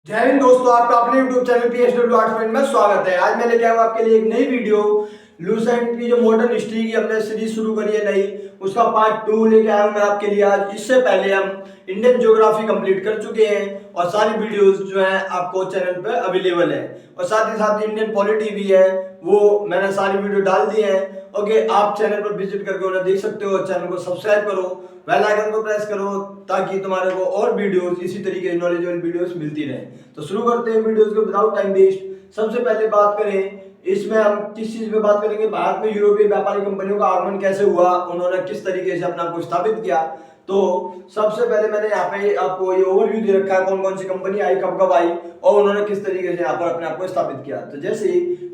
जय हिंद दोस्तों, आपका अपने YouTube channel PSW art friend में स्वागत है। आज मैं लेके आया हूं आपके लिए एक नई वीडियो। लूसेंट की जो मॉडर्न हिस्ट्री की हमने सीरीज शुरू करी है नई, उसका पार्ट 2 लेके आया हूं मैं आपके लिए आज। इससे पहले हम इंडियन ज्योग्राफी कंप्लीट कर चुके हैं और सारी वीडियोस जो हैं आपको चैनल पे अवेलेबल है। और साथ ही साथ इंडियन पॉलिटी भी है, वो मैंने सारी वीडियो डाल दी है। ओके, आप चैनल पर विजिट करके उन्हें देख सकते हो। चैनल को सब्सक्राइब करो, बेल आइकन को प्रेस करो ताकि तुम्हारे को और वीडियोस इसी तरीके की नॉलेजेबल वीडियोस मिलती रहे। तो शुरू करते हैं वीडियोस को विदाउट टाइम वेस्ट। सबसे पहले बात करें, इसमें हम किस चीज पे बात करेंगे, भारत में यूरोपीय व्यापारिक कंपनियों का आगमन कैसे हुआ, उन्होंने किस तरीके से अपना को स्थापित किया। तो सबसे पहले मैंने यहाँ पे आपको ये ओवरव्यू दे रखा है, कौन कौन सी कंपनी आई, कब कब आई और उन्होंने किस तरीके से यहाँ पर अपने आप को स्थापित किया। तो जैसे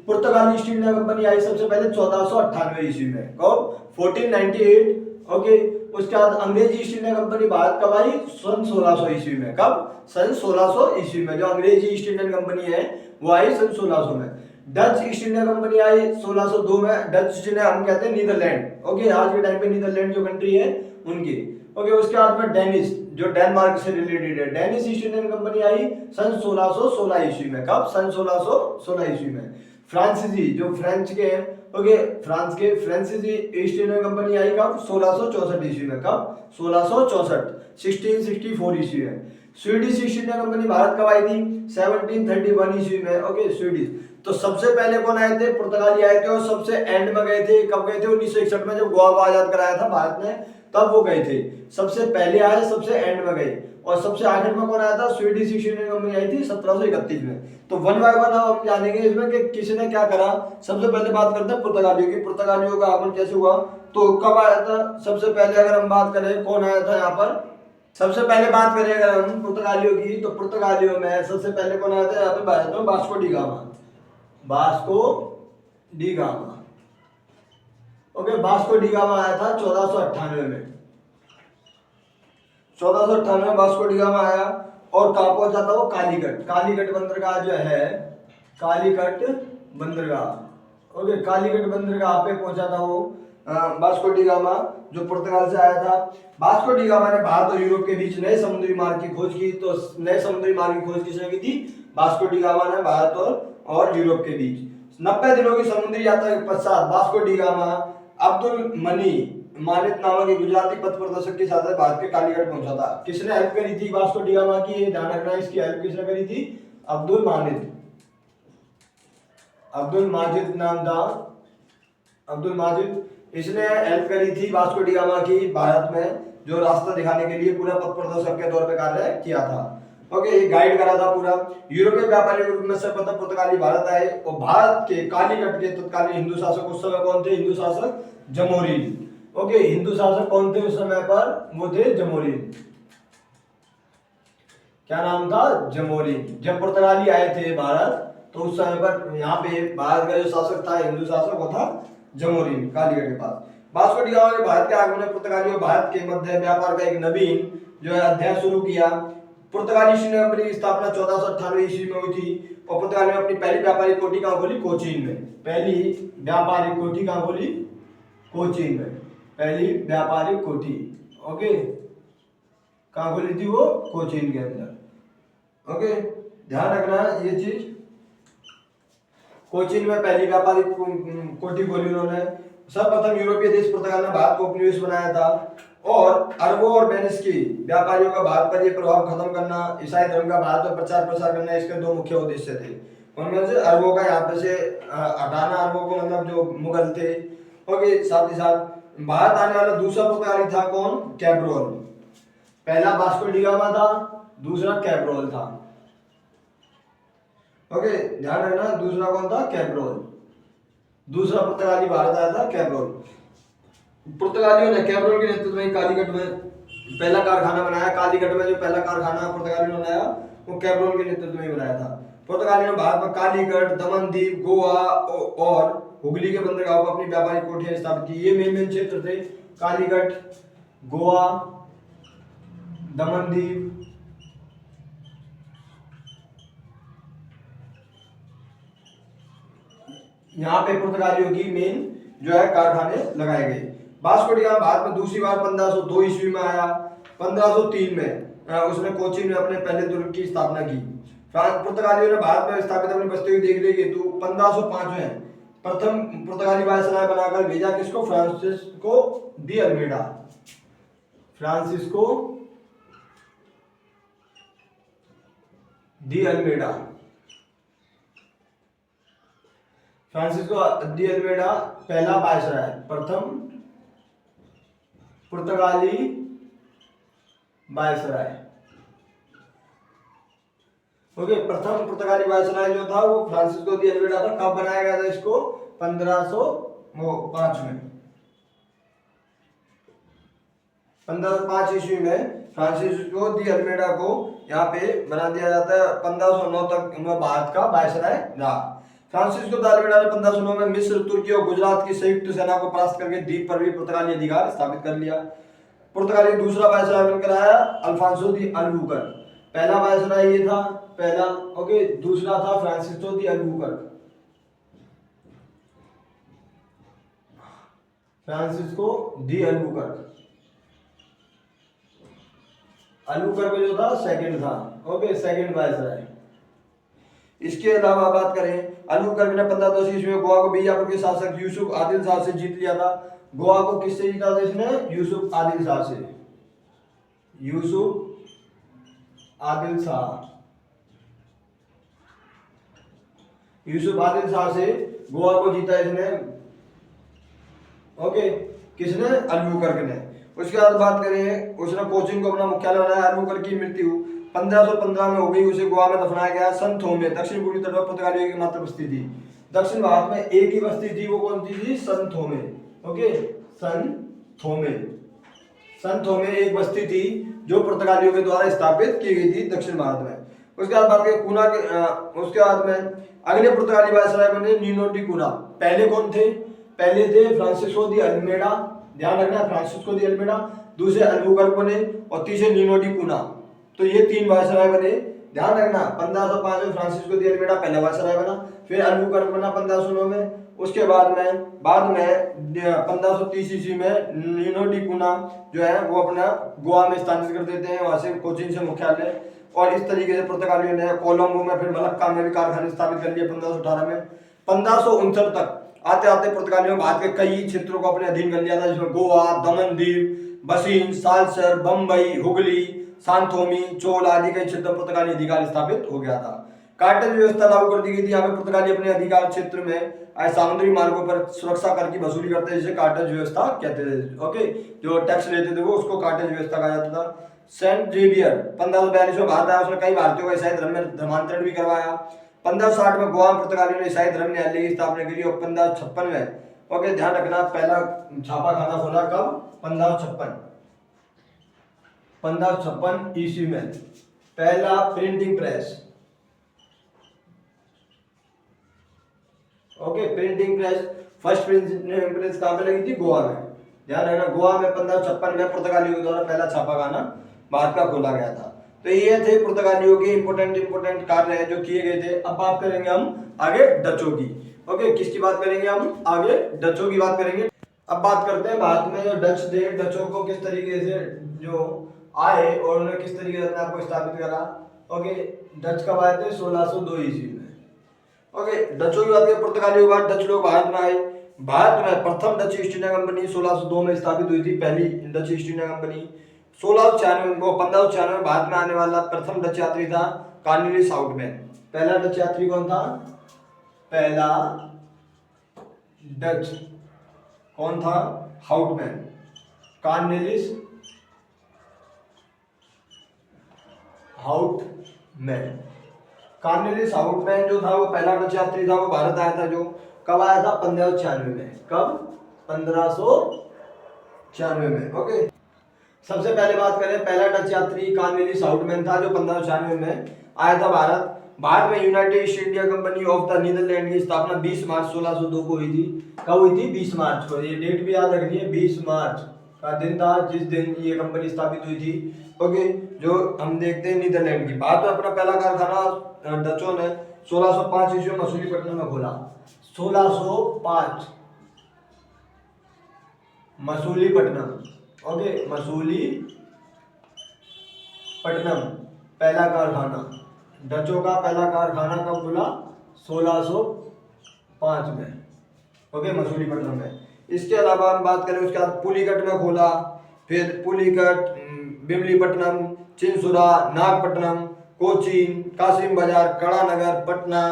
पुर्तगाली ईस्ट इंडिया कंपनी आई सबसे पहले 1498 ईस्वी में, कब 1498। ओके, उसके बाद अंग्रेजी ईस्ट इंडिया कंपनी भारत कब आई, सन 1600 ईस्वी में। कब, सन 1600 ईस्वी में। जो अंग्रेजी ईस्ट इंडियन कंपनी है वो आई सन 1600 में। डच ईस्ट इंडिया कंपनी आई 1602 में। डच ईस्ट इंडिया हम कहते हैं नीदरलैंड। ओके, आज के टाइम पे नीदरलैंड जो कंट्री है उनकी। ओके, उसके बाद में डेनिश, जो डेनमार्क से रिलेटेड है, डेनिश ईस्ट इंडियन कंपनी आई सन 1616 ईस्वी में। कब, सन 1616 ईस्वी में। फ्रांसीसी, जो फ्रेंच के हैं, ओके, फ्रांस के फ्रांसीसी ईस्ट इंडियन कंपनी आई कब, 1664 ईस्वी में। कब, 1664, 1664 ईस्वी में। Swedish east India company Bharat कब आई थी, 1731 ईस्वी में। Okay, Swedish. तो सबसे पहले कौन आए थे, पुर्तगाली आए थे और सबसे एंड में गए थे। कब गए थे, 1961 में, जब गोवा को आजाद कराया था भारत ने, तब वो गए थे। सबसे पहले आए, सबसे एंड में गए। और सबसे आखिर में कौन आया था, स्वीडिश ईस्ट इंडियन कंपनी आई थी 1731 में। तो वन बाय वन हम जानेंगे इसमें कि किसने क्या करा। सबसे पहले बात करते हैं पुर्तगालियों की। पुर्तगालियों का आगमन कैसे हुआ, तो कब आया था। सबसे पहले अगर हम बात करें कौन आया था यहाँ पर, सबसे पहले बात करें अगर हम पुर्तगालियों की, तो पुर्तगालियों में सबसे पहले कौन आया था यहाँ पे भारत में, Vasco da gamma. Vasco da gamma. Okay, Vasco da gamma आया था 1498 में। 1498 में वास्को डी गामा आया और कहाँ पहुंचा था वो, कालीकट। कालीकट बंदरगाह जो है, कालीकट बंदरगाह। ओके, कालीकट बंदरगाह पे पहुंचा था वो वास्को डी गामा, जो पुर्तगाल से आया था। वास्को डी गामा ने भारत और यूरोप के बीच नए समुद्री मार्ग की खोज की। तो नए समुद्री मार्ग की खोज किसने की थी, वास्को डी गामा ने, भारत और यूरोप के बीच। 90 दिनों की समुद्री यात्रा के पश्चात वास्को डी गामा अब्दुल मनी मानित नामक एक गुजराती पथ प्रदर्शक के साथ भारत के कालीकट पहुंचा था। किसने हेल्प करी थी वास्को डी गामा की, ये ध्यान रखना, इसकी हेल्प किसने करी थी, अब्दुल मानित। अब्दुल माजिद नाम था, अब्दुल माजिद। इसने हेल्प करी थी वास्को डी गामा की भारत में, जो रास्ता दिखाने के लिए पूरा पथ प्रदर्शक के तौर पे कार्य किया था। ओके, ये गाइड करा था पूरा। यूरोपीय व्यापारी के रूप में सर्वप्रथम पुर्तगाली भारत आए और भारत के कालीकट के तत्कालीन हिंदू शासक उस समय कौन थे, हिंदू शासक जमोरीन। ओके, हिंदू शासक कौन थे उस समय पर, वो थे जमोरीन। क्या नाम था, जमोरीन। जब पुर्तगाली आए थे भारत तो उस समय पर यहाँ पे भारत का जो शासक था, हिंदू शासक, वो था जमोरीन, कालीकट के पास। वास्को डी गामा ने भारत के आगमन में पुर्तगाली और भारत के मध्य व्यापार का एक नवीन जो है अध्याय शुरू किया। पुर्तगाली ईस्ट इंडिया कंपनी की स्थापना 1498 ईस्वी में हुई थी और पुर्तगाल ने अपनी पहली व्यापारिक कोठी कहाँ खोली, कोचीन में। पहली व्यापारिक कोठी कहाँ खोली, कोचीन में। पहली व्यापारिक कोठी, ओके, कहाँ खोली थी वो, कोचीन के अंदर। ओके, ध्यान रखना ये चीज, कोचीन में पहली व्यापारिक कोठी खोली उन्होंने। सर्वप्रथम यूरोपीय देश पुर्तगाल ने भारत को उपनिवेश बनाया था और अरबों और वेनिस की व्यापारियों का भारत पर यह प्रभाव खत्म करना, ईसाई धर्म का भारत पर प्रचार प्रसार करना, इसके दो मुख्य उद्देश्य थे। उनमें से अरबों का यहाँ पे से हटाना, अरबों को मतलब जो मुगल थे। ओके, साथ ही साथ भारत आने वाला दूसरा पुर्तगाली था कौन, कैब्रोल। पहला वास्को डी गामा था, दूसरा कैब्रोल था। ओके, ध्यान रखना, दूसरा कौन था, कैब्रोल। दूसरा पुर्तगाली भारत आया था, कैब्रोल। पुर्तगालियों ने कैब्रोल के नेतृत्व में कालीकट में पहला कारखाना बनाया। कालीकट में जो पहला कारखाना पुर्तगालियों ने बनाया वो कैब्रोल के नेतृत्व में बनाया था। पुर्तगालियों ने भारत में कालीकट, दमनदीप, गोवा और हुगली के बंदरगाहों पर अपनी व्यापारिक कोठियां स्थापित की। ये मेन क्षेत्र थे, कालीकट, गोवा, दमनदीप, यहाँ पे पुर्तगालियों की मेन जो है कारखाने लगाए गए। वास्को डी गामा भारत में दूसरी बार 1502 ईस्वी में आया। 1503 में उसने कोचीन में अपने पहले दुर्ग की स्थापना की। पुर्तगालियों ने भारत में स्थापित अपनी बस्तियों की देखरेख हेतु 1505 में प्रथम पुर्तगाली वायसराय बनाकर भेजा किसको? Francisco de Almeida. Francisco de Almeida. Francisco de Almeida पहला वायसराय, प्रथम पुर्तगाली वायसराय। ओके, प्रथम पुर्तगाली वायसराय जो था वो फ्रांसिस्को डी अल्मेडा था। कब बनाया गया था इसको? 1505 में। 1505 ईस्वी में फ्रांसिस्को डी अल्मेडा को यहाँ पे बना दिया जाता है। 1509 तक भारत का वायसराय रहा। फ्रांसिस्को डी अल्मेडा ने 1509 में मिस्र, तुर्की और गुजरात की संयुक्त सेना को परास्त करके द्वीप पर भी पुर्तगाली अधिकार स्थापित कर लिया। पुर्तगाली दूसरा वायसराय बनकर आया अल्फांसो दी अल्बुकर। पहला वायसराय ये था, पहला। ओके, दूसरा था फ्रांसिस्को दी Albuquerque. Francisco de Albuquerque. Albuquerque को जो था सेकंड था। Okay, second viceroy. इसके अलावा बात करें, अल्बुकर ने 1510 ईस्वी में गोवा को बीजापुर के शासक यूसुफ आदिल शाह से जीत लिया था। गोवा को किससे जीता था इसने? यूसुफ आदिल शाह से। यूसुफ आदिल शाह। यूसुफ आदिल शाह से गोवा को जीता इसने। ओके, किसने? अल्बुकर ने। उसके बाद बात करें, उसने कोचिन को अपना मुख्यालय बनाया। अल्बुकर की मृत्यु 1515 में हो गई। उसे गोवा में दफनाया गया। सन थोमे दक्षिण पूर्वी तट पर पुर्तगालियों की मात्र बस्ती थी। दक्षिण भारत में एक ही बस्ती थी, वो कौन सी थी? सन थोमे। ओके, सन थोमे। सन थोमे एक बस्ती थी जो पुर्तगालियों के द्वारा स्थापित की गई थी दक्षिण भारत में। उसके बाद बात करें कूना के, उसके बाद में अगले पुर्तगाली वायसराय बने नीनो डी कूना। पहले कौन थे? पहले थे फ्रांसिस्को दी अल्मेडा। ध्यान रखना, फ्रांसिस्को दी अल्मेडा। दूसरे अल्बुकर बने और तीसरे नीनो डी कूना। तो ये तीन वायसराय बने। ध्यान रखना, 1505 में फ्रांसिस्को दी अल्मेडा पहला वायसराय बना, फिर अल्बुकर बना 1509 में। उसके बाद में 1530 ईस्वी में नीनो डी कूना जो है वो अपना गोवा में स्थानांतरित कर देते हैं, वहां से कोचीन से मुख्यालय। और इस तरीके से पुर्तगालियों ने कोलंबो में, फिर मलक्का में भी कारखाने स्थापित कर लिए 1518 में। 1569 तक आते आते पुर्तगालियों ने भारत के कई क्षेत्रों को अपने अधीन कर लिया था, जिसमें गोवा, दमन दीव, बसीन, सालसर, बम्बई, हुगली, सांथोमी, चोल आदि कई क्षेत्र पुर्तगाली अधिकार स्थापित हो गया था। कार्टेज व्यवस्था लागू कर दी गई थी। यहाँ पे पुर्तगाली अपने अधिकार क्षेत्र में समुद्री मार्गों पर सुरक्षा कर की वसूली करते थे, जिसे कार्टेज व्यवस्था कहते थे। ओके, जो टैक्स लेते थे वो उसको कार्टेज व्यवस्था कहा जाता था। सेंट जेवियर 1542 में भारत आया। उसने कई भारतीयों का ईसाई धर्म में धर्मांतरण भी करवाया। 1560 में गोवा में पुर्तगालियों ने ईसाई धर्म न्यायालय की स्थापना की और 1556 में, ओके ध्यान रखना, पहला छापा खाना खोला कब? 1556 ईस्वी में पहला printing press. Okay, printing press, first printing press कहाँ पे लगी थी? गोवा में। ध्यान रखना, गोवा में 1556 में पुर्तगालियों द्वारा पहला छापा खाना भारत का खोला गया था। तो ये थे पुर्तगालियों के इंपोर्टेंट कार्य जो किए गए थे। अब बात करेंगे हम आगे डचों की। ओके, किसकी बात करेंगे हम? आगे डचों की बात करेंगे। अब बात करते हैं भारत में जो डच थे, डचों को किस तरीके से जो आए और उन्होंने किस तरीके से अपने आप को स्थापित करा। ओके, डच कब आए थे? 1602 ईस्वी में। ओके, डचों की बात करें, पुर्तगालियों के बाद डच लोग भारत में आए। भारत में प्रथम डच ईस्ट इंडिया कंपनी 1602 में स्थापित हुई थी, पहली डच ईस्ट इंडिया कंपनी। 1596 में भारत में आने वाला प्रथम डच यात्री था कॉर्नेलियस हाउटमैन। पहला डच यात्री कौन था? पहला डच कौन था? Houtman, Cornelius Houtman. Cornelius Houtman जो था वो पहला डच यात्री था, वो भारत आया था। जो कब आया था? 1596 में। कब? 1596 में। ओके, सबसे पहले बात करें, पहला डच यात्री कॉर्नेलियस हाउटमैन था जो 1596 में आया था भारत। भारत में united east India company of the Netherland की स्थापना 20 मार्च 1602 को हुई थी। कब हुई थी? 20 मार्च को। ये डेट भी याद रखनी है, 20 मार्च का दिन था जिस दिन ये कंपनी स्थापित हुई थी। ओके, जो हम देखते हैं नीदरलैंड की। भारत में अपना पहला कारखाना डचों ने 1605 ईस्वी में मसूलीपट्टनम में खोला। 1605 मसूलीपट्टनम। ओके, मसूलीपट्टनम पहला कारखाना डचों का पहला कारखाना कब खुला? 1605 में, ओके, मसूलीपट्टनम में। इसके अलावा हम बात करें उसके बाद पुलिकट में खोला, फिर पुलिकट, बिमलीपट्टनम, चिंसुरा, नागपट्टनम, कोचीन, कासिम बाजार, कड़ानगर, पटना,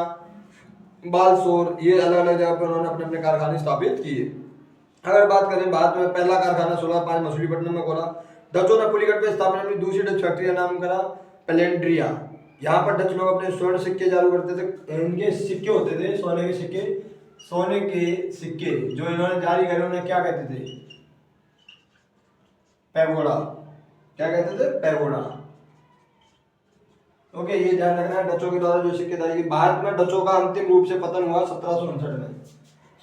बालसोर, ये अलग अलग जगह पर उन्होंने अपने अपने कारखाने स्थापित किए। अगर बात करें भारत में पहला कारखाना 1605 मसूलीपट्टनम में खोला। डचों ने पुलिकट में स्थापना अपनी दूसरी डच फैक्ट्री का नाम करा पेलेंड्रिया। यहाँ पर डच लोग अपने स्वर्ण सिक्के चालू करते थे। इनके सिक्के होते थे सोने के सिक्के, सोने के सिक्के जो इन्होंने जारी करे उन्हें क्या कहते थे? पैगोडा। क्या कहते थे? पैगोडा। ओके, ये ध्यान रखना है डचों के द्वारा जो सिक्के जारी की। भारत में डचों का अंतिम रूप से पतन हुआ 1759 में।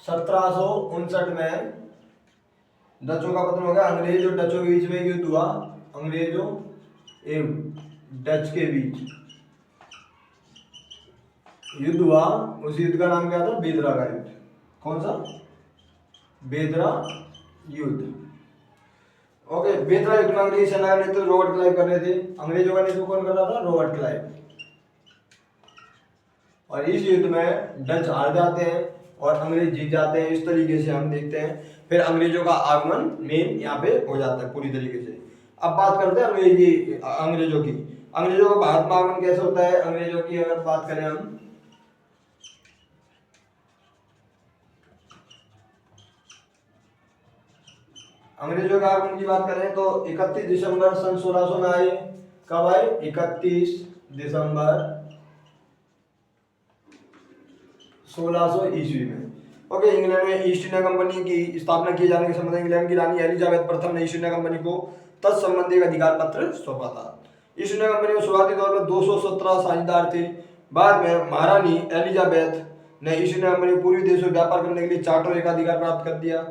1759 में डचों का पतन हो गया। अंग्रेज और डचों के बीच में युद्ध हुआ, अंग्रेजों एवं डच के बीच युद्ध हुआ। उस युद्ध का नाम क्या था? बेदरा का युद्ध। कौन सा? बेदरा युद्ध। ओके, बेदरा युद्ध में अंग्रेजी सेना का नेतृत्व रॉबर्ट क्लाइव कर रहे थे। अंग्रेजों का नेतृत्व कौन कर रहा था? Robert Clive. और इस युद्ध में डच हार जाते हैं और अंग्रेज जीत जाते हैं। इस तरीके से हम देखते हैं। फिर अंग्रेजों का आगमन मेन यहाँ पे हो जाता है पूरी तरीके से। अब बात करते हैं अंग्रेजों की। अंग्रेजों का भारत में आगमन कैसे होता है? अंग्रेजों की अगर बात करें हम, अंग्रेजों के आगमन की बात करें तो 31 दिसंबर सन 1600 में आए। कब आए? 31 दिसंबर 1600 ईस्वी में। ओके, इंग्लैंड में ईस्ट इंडिया कंपनी की स्थापना किए जाने के संबंध में इंग्लैंड की रानी एलिजाबेथ प्रथम ने ईस्ट इंडिया कंपनी को तत्संबंधी एक अधिकार पत्र सौंपा था। ईस्ट इंडिया कंपनी में शुरुआती दौर में 217 साझेदार थे। बाद में महारानी एलिजाबेथ ने ईस्ट इंडिया कंपनी को पूर्वी देशों में व्यापार करने के लिए चार्टर एक अधिकार प्राप्त कर दिया।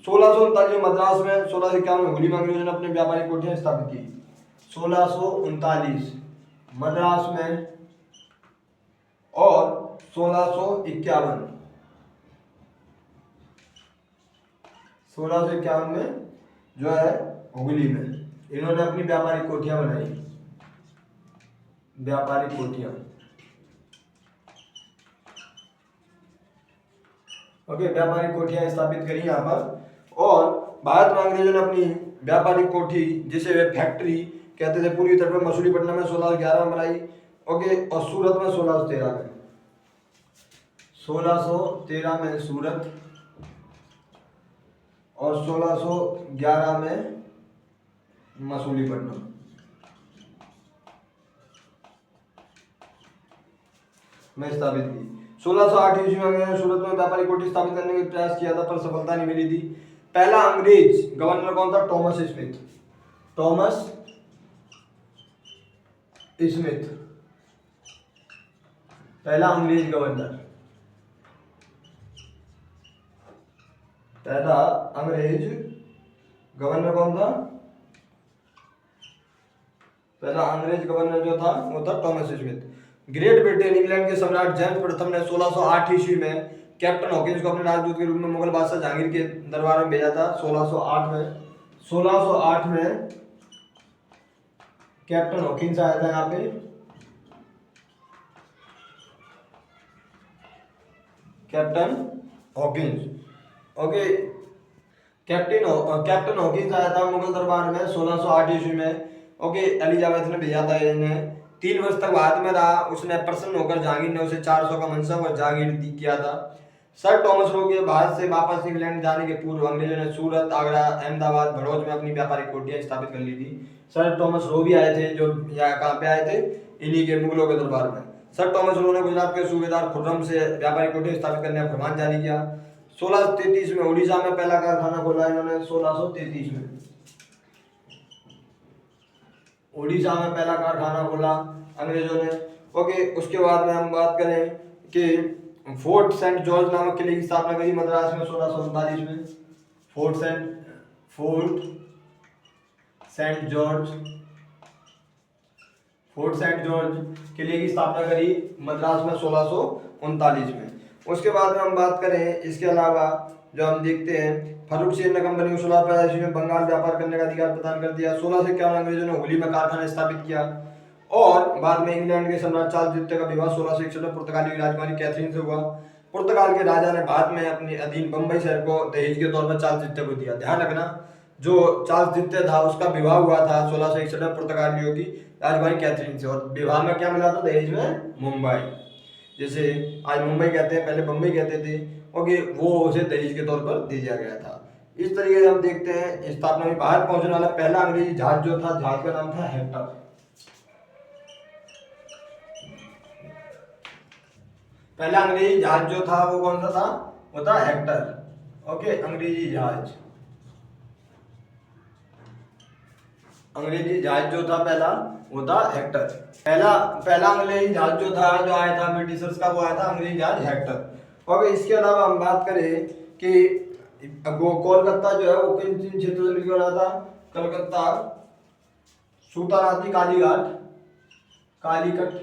1639 में मद्रास में, 1651 में हुगली में अंग्रेजों ने अपने व्यापारिक कोठियां स्थापित की। 1639 मद्रास में और 1651 में जो है हुगली में इन्होंने अपनी व्यापारिक कोठियां बनाई। व्यापारिक कोठियां, ओके, व्यापारिक कोठियां स्थापित करी यहाँ पर। और भारत में अंग्रेजों ने अपनी व्यापारिक कोठी, जिसे वे फैक्ट्री कहते थे, पूर्वी तट पर मसूलीपट्टनम में 1611 में बनाई। ओके, और सूरत में 1613 में, 1613 में सूरत और 1611 में मसूलीपट्टनम में स्थापित की। 1608 ईस्वी में अंग्रेजों ने सूरत में व्यापारिक कोठी स्थापित करने का प्रयास किया था, पर सफलता नहीं मिली थी। पहला अंग्रेज गवर्नर कौन था? Thomas Smith. टॉमस स्मिथ पहला अंग्रेज गवर्नर। पहला अंग्रेज गवर्नर कौन था? पहला अंग्रेज गवर्नर जो था वो था Thomas Smith. Great Britain, England के सम्राट जेम्स प्रथम ने 1608 ईस्वी में कैप्टन हॉकिंस को अपने राजदूत के रूप में मुगल बादशाह जहांगीर के दरबार में भेजा था। 1608 में कैप्टन हॉकिंस आया था यहाँ पे। Captain Hawkins, okay, captain Hawkins आया था मुगल दरबार में 1608 ईस्वी में। ओके, एलिजाबेथ ने भेजा था इन्हें। 3 वर्ष तक भारत में रहा। उसने प्रसन्न होकर जहांगीर ने उसे 400 का मनसब और जागीर किया था। सर टॉमस रो के भारत से वापस इंग्लैंड जाने के पूर्व अंग्रेजों ने सूरत, आगरा, अहमदाबाद, भड़ोज में अपनी व्यापारिक कोठियां स्थापित कर ली थी। सर टॉमस रो भी आए थे, जो यहाँ कहाँ पे आए थे? इन्हीं के मुगलों के दरबार में। सर टॉमस रो ने गुजरात के सूबेदार खुर्रम से व्यापारिक कोठियां स्थापित करने का फरमान जारी किया। 1633 में उड़ीसा में पहला कारखाना खोला इन्होंने। 1633 में उड़ीसा में पहला कारखाना खोला अंग्रेजों ने। ओके, उसके बाद में हम बात करें कि फोर्ट सेंट जॉर्ज नामक किले की स्थापना करी मद्रास में 1639 में। फोर्ट सेंट जॉर्ज किले की स्थापना करी मद्रास में 1639 में। उसके बाद में हम बात करें, इसके अलावा जो हम देखते हैं, फर्रुख सेन ने कंपनी को 1685 में बंगाल व्यापार करने का अधिकार प्रदान कर दिया। 1651 अंग्रेजों ने हुगली में कारखाना स्थापित किया। और बाद में इंग्लैंड के सम्राट चार्ल्स द्वितीय का विवाह 1661 में पुर्तगाली की राजकुमारी कैथरीन से हुआ। पुर्तगाल के राजा ने बाद में अपने अधीन बंबई शहर को दहेज के तौर पर चार्ल्स द्वितीय को दिया। ध्यान रखना, जो चार्ल्स द्वितीय था उसका विवाह हुआ था 1661 में पुर्तगालियों की राजकुमारी कैथरीन से, और विवाह में क्या मिला था दहेज में? मुंबई। जैसे आज मुंबई कहते हैं, पहले बंबई कहते थे, ओके, वो उसे दहेज के तौर पर दे दिया गया था। इस तरीके से हम देखते हैं स्थापना में बाहर पहुंचने वाला पहला अंग्रेजी जहाज जो था, जहाज का नाम था हेक्टर। पहला अंग्रेजी जहाज जो था वो कौन सा था? वो था हेक्टर। ओके, अंग्रेजी जहाज, अंग्रेजी जहाज जो था पहला वो था हेक्टर। पहला अंग्रेजी जहाज जो था, जो आया था ब्रिटिशर्स का, वो आया था अंग्रेजी जहाज हेक्टर। और इसके अलावा हम बात करें कि कोलकाता जो है वो किन किन क्षेत्रों से मिलकर बना था? कलकत्ता, सूतानाती, कालीघाट, कालीकट,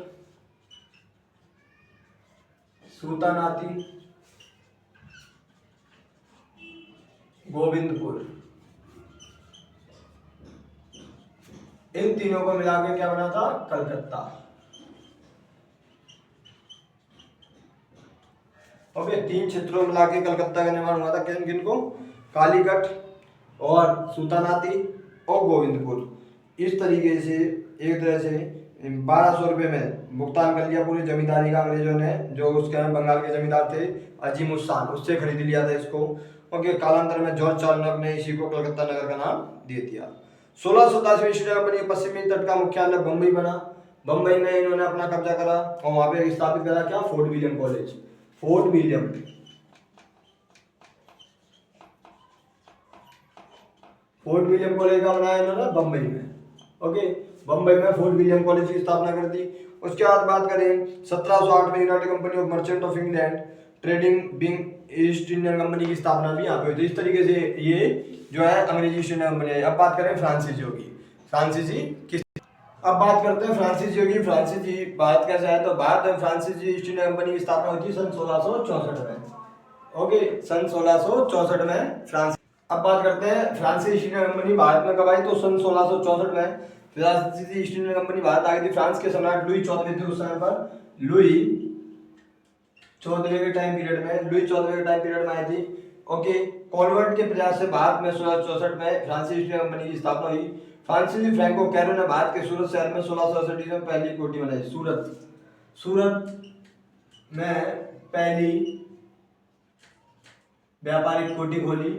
सूतानाती, गोविंदपुर, इन तीनों को मिलाकर क्या बना था? कलकत्ता। ओके, तीन क्षेत्रों में मिलाकर कलकत्ता का निर्माण हुआ था। किन किन को? कालीकट और सूतानाती और गोविंदपुर। इस तरीके से एक तरह से 1200 रुपये में भुगतान कर लिया पूरी जमींदारी का अंग्रेजों ने, जो उसके बंगाल के जमींदार थे अजीमुस्तान, उससे खरीद लिया था इसको। ओके, कालांतर में जॉर्ज चार्नक ने इसी को कलकत्ता नगर का नाम दे दिया। 1687 में ईस्ट इंडिया कंपनी पश्चिमी तट का मुख्यालय बंबई बना। बंबई में इन्होंने अपना कब्जा करा और वहां पे स्थापित करा क्या? Fort William college. Fort William, fort William college का बनाया इन्होंने बंबई में। ओके, बंबई में फोर्ट विलियम कॉलेज की स्थापना कर दी। उसके बाद बात करें 1708 में United company of merchant of England trading wing east Indian company की स्थापना भी यहाँ पे हुई। तो इस तरीके से ये जो है अंग्रेजी ईस्ट इंडिया कंपनी है। अब बात करें फ्रांसीसियों की। फ्रांसीसी किस अब बात करते हैं फ्रांसीसियों की। फ्रांसीसी भारत कैसे है? तो भारत में फ्रांसीसी ईस्ट इंडिया कंपनी की स्थापना हुई थी सन 1664 में। ओके, सन 1664 में फ्रांस। अब बात करते हैं फ्रांसीसी ईस्ट इंडिया कंपनी भारत में कब आई? तो सन 1664 में फ्रांसीसी ईस्ट इंडिया कंपनी भारत आ गई थी। फ्रांस के सम्राट लुई 14वें थे उस समय पर। लुई 14वें के टाइम पीरियड में आई थी। ओके, कॉन्वेंट के प्रयास से भारत में 1664 में फ्रांसीसी ईस्ट इंडिया कंपनी की स्थापना हुई। फ्रांसीसी फ्रैंको कैरो ने भारत के सूरत शहर में 1668 में पहली कोठी बनाई। सूरत में पहली व्यापारिक कोठी खोली।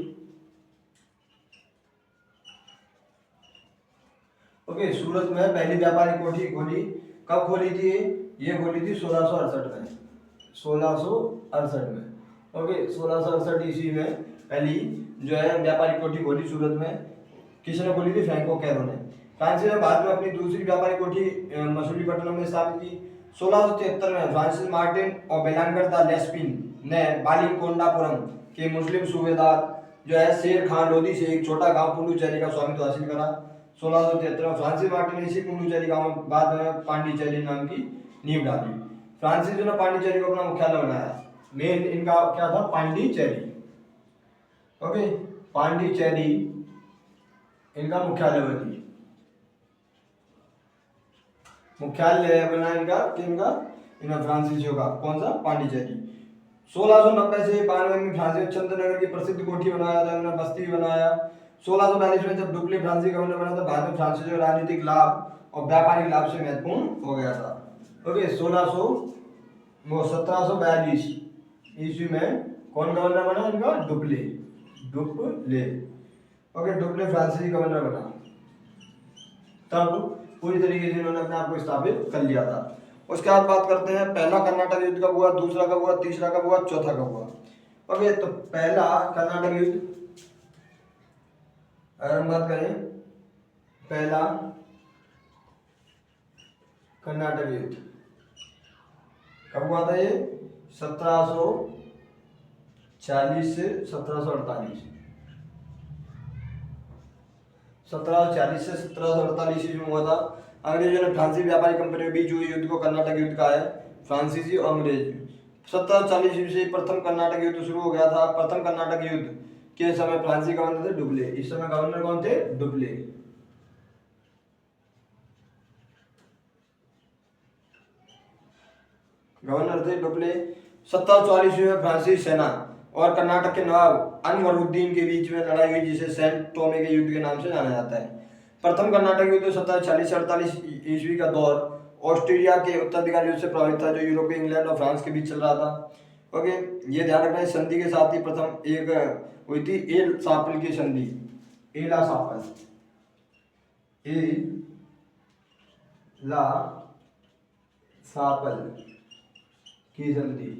ओके, सूरत में पहली व्यापारिक कोठी खोली। कब खोली थी? ये खोली थी 1668 में। 1668 में। ओके, 1668 ईस्वी में पहली जो है व्यापारिक कोठी खोली सूरत में। किसने खोली थी? फ्रैंको कैरो ने। फ्रांसीसी ने बाद में अपनी दूसरी व्यापारिक कोठी मसूलीपट्टनम में स्थापित की। 1673 में फ्रांसिस मार्टिन और बेलांगर द लेस्पिन ने बालिंगकोंडापुरम के मुस्लिम सूबेदार जो है शेर खान लोधी से एक छोटा गांव पुडुचेरी का स्वामित्व हासिल करा। 1673 में फ्रांसिस मार्टिन ने इसी पुडुचेरी गांव में बाद में पांडिचेरी नाम की नींव डाली। फ्रांसीसियों ने पांडिचेरी को अपना मुख्यालय बनाया। मेन इनका क्या था? पांडिचेरी। ओके, पांडिचेरी इनका मुख्यालय बनी। मुख्यालय बना इनका फ्रांसीसियों का कौन सा? पांडिचेरी। 1690 से 92 में फ्रांसीसी ने चंद्रनगर की प्रसिद्ध कोठी बनाया था, उन्होंने बस्ती भी बनाया। 1642 में जब डुप्ले फ्रांसी गवर्नर बना था, बाद में फ्रांसीसियों का राजनीतिक लाभ और व्यापारिक लाभ से महत्वपूर्ण हो गया था। ओके, 1742 ईस्वी में कौन गवर्नर बना इनका? डुप्ले। ओके, डुप्ले फ्रांसीसी गवर्नर बना, तब पूरी तरीके से इन्होंने अपने आप को स्थापित कर लिया था। उसके बाद बात करते हैं पहला कर्नाटक युद्ध कब हुआ, दूसरा कब हुआ, तीसरा कब हुआ, चौथा कब हुआ। ओके, तो पहला कर्नाटक युद्ध, अगर हम बात करें पहला कर्नाटक युद्ध कब हुआ था? ये 1740 से 1748। 1740 से 1748 ईस्वी में हुआ था। अंग्रेजों ने फ्रांसीसी व्यापारी कंपनी के बीच हुए युद्ध को कर्नाटक युद्ध कहा है। फ्रांसीसी और अंग्रेज 1740 ईस्वी से प्रथम कर्नाटक युद्ध शुरू हो गया था। प्रथम कर्नाटक युद्ध के समय फ्रांसीसी गवर्नर थे डुप्ले। इस समय गवर्नर कौन थे? डुप्ले। गवर्नर थे डुप्ले। 1744 में फ्रांसीसी सेना और कर्नाटक के नवाब अनवरुद्दीन के बीच में लड़ाई हुई, जिसे सेंट टोमे के युद्ध के नाम से जाना जाता है। प्रथम कर्नाटक युद्ध 1740 से 48 ईस्वी का दौर ऑस्ट्रेलिया के उत्तराधिकारी युद्ध से प्रभावित था, जो यूरोपीय इंग्लैंड और फ्रांस के बीच चल रहा था। ओके, ये ध्यान रखना है। संधि के साथ ही प्रथम एक हुई थी एल सापल की संधि, एला सापल, ए ला सापल की संधि,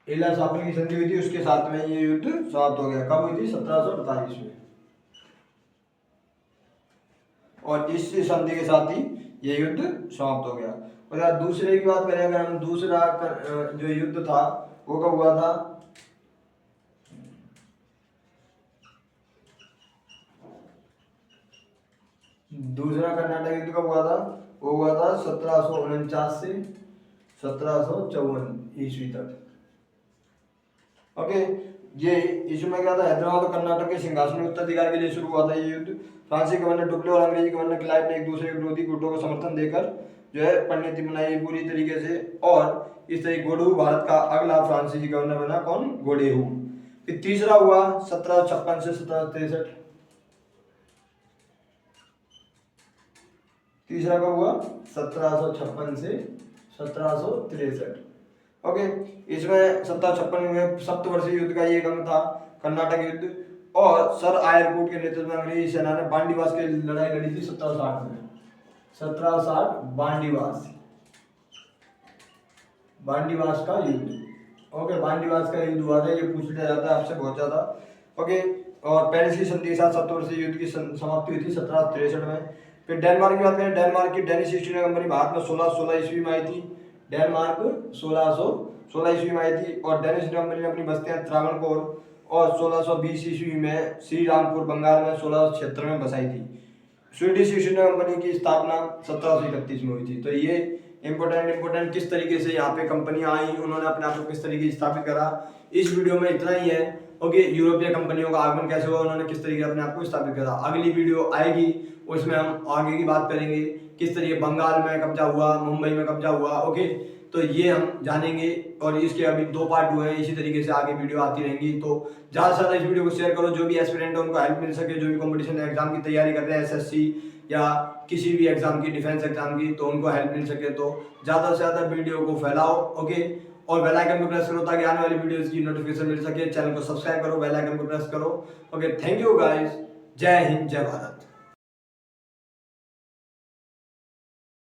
एला सापल की संधि हुई थी, उसके साथ में ये युद्ध समाप्त हो गया। कब हुई थी? 1748 में। और इस संधि के साथ ही ये युद्ध समाप्त हो गया। और यार दूसरे की बात करें, अगर हम दूसरा जो युद्ध था वो कब हुआ था? दूसरा कर्नाटक युद्ध कब हुआ था? वो हुआ था 1749 से 1754 ईस्वी तक। ओके, ये इसमें क्या था? हैदराबाद और कर्नाटक के सिंहासन उत्तराधिकार के लिए शुरू हुआ था ये युद्ध। फ्रांसीसी गवर्नर डुप्ले और अंग्रेजी गवर्नर क्लाइव ने एक दूसरे के विरोधी गुटों को समर्थन देकर जो है रणनीति बनाई पूरी तरीके से, और इस तरह गोडेहू भारत का अगला फ्रांसीसी गवर्नर बना। कौन? गोडेहू। फिर तीसरा हुआ 1756 से 1763। तीसरा कब हुआ? 1756 से 1763। ओके, इसमें 1756 में सप्तवर्षीय युद्ध का ये एक अंग था, कर्नाटक युद्ध। और सर आयरकूट के नेतृत्व में अंग्रेजी सेना ने बांडीवास की लड़ाई लड़ी थी 1760 में। 1760 बांडीवास, बांडीवास का युद्ध। ओके, बांडीवास का युद्ध हुआ था, ये पूछ लिया जाता है आपसे बहुत ज्यादा। ओके, और पेरिस की संधि के साथ सप्तवर्षीय युद्ध की समाप्ति हुई थी 1763 में। फिर डेनमार्क की बात करें, डेनमार्क की Danish east India company Bharat में 1616 ईस्वी में आई थी। डेनमार्क 1616 ईस्वी में आई थी, और डेनिश कंपनी ने अपनी बस्तियां त्रावणकोर और 1620 ईस्वी में श्री रामपुर बंगाल में 1676 में बसाई थी। स्वीडिश ईस्ट इंडिया कंपनी की स्थापना 1731 में हुई थी। तो ये इम्पोर्टेंट किस तरीके से यहाँ पे कंपनियां आई, उन्होंने अपने आप को किस तरीके से स्थापित करा, इस वीडियो में इतना ही है। ओके, यूरोपीय कंपनियों का आगमन कैसे हुआ, उन्होंने किस तरीके से अपने आप को स्थापित करा। अगली वीडियो आएगी, उसमें हम आगे की बात करेंगे, किस तरीके बंगाल में कब्जा हुआ, मुंबई में कब्जा हुआ। ओके, तो ये हम जानेंगे, और इसके अभी 2 पार्ट हुए हैं, इसी तरीके से आगे वीडियो आती रहेंगी। तो ज़्यादा से ज़्यादा इस वीडियो को शेयर करो, जो भी एस्पिरेंट है उनको हेल्प मिल सके, जो भी कंपटीशन एग्जाम की तैयारी कर रहे हैं, एसएससी या किसी भी एग्जाम की, डिफेंस एग्जाम की, तो उनको हेल्प मिल सके। तो ज़्यादा से ज़्यादा वीडियो को फैलाओ। ओके, और बेल आइकन को प्रेस करो ताकि आने वाली वीडियोस की नोटिफिकेशन मिल सके। चैनल को सब्सक्राइब करो, बेल आइकन को प्रेस करो। ओके, थैंक यू गाइस, जय हिंद, जय भारत।